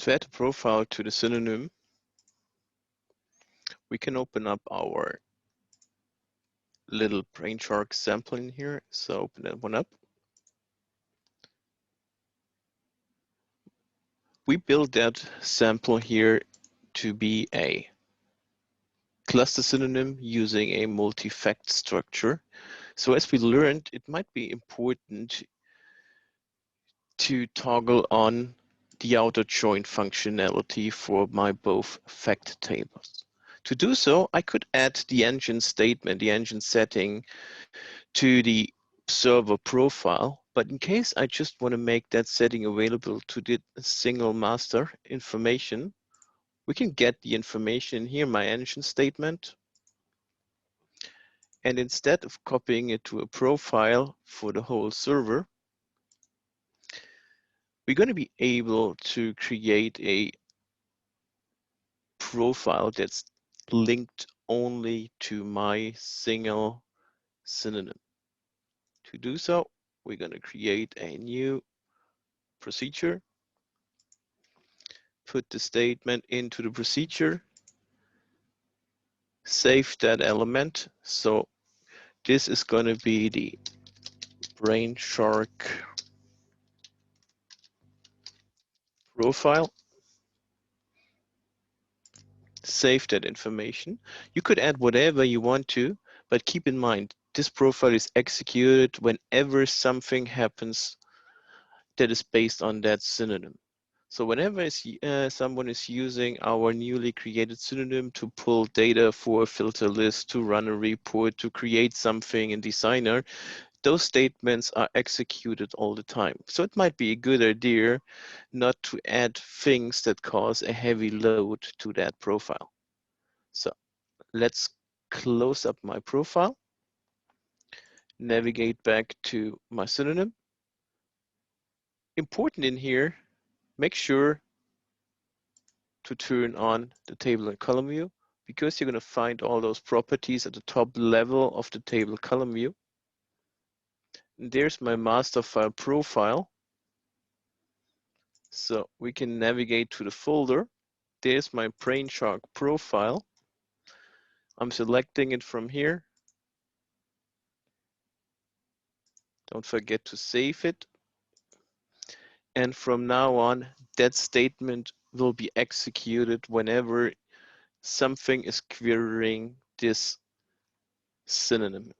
To add a profile to the synonym, we can open up our little Brainshark sample in here. So open that one up. We built that sample here to be a cluster synonym using a multi-fact structure. So as we learned, it might be important to toggle on the outer join functionality for my both fact tables. To do so, I could add the engine statement, the engine setting to the server profile. But in case I just want to make that setting available to the single master information, we can get the information here, my engine statement. And instead of copying it to a profile for the whole server, we're going to be able to create a profile that's linked only to my single synonym. To do so, we're going to create a new procedure, put the statement into the procedure, save that element. So this is going to be the Brainshark profile. Save that information. You could add whatever you want to, but keep in mind, this profile is executed whenever something happens that is based on that synonym. So whenever someone is using our newly created synonym to pull data for a filter list, to run a report, to create something in Designer, those statements are executed all the time. So it might be a good idea not to add things that cause a heavy load to that profile. So let's close up my profile, navigate back to my synonym. Important in here, make sure to turn on the table and column view, because you're going to find all those properties at the top level of the table column view. And there's my master file profile. So we can navigate to the folder. There's my Brainshark profile. I'm selecting it from here. Don't forget to save it. And from now on, that statement will be executed whenever something is querying this synonym.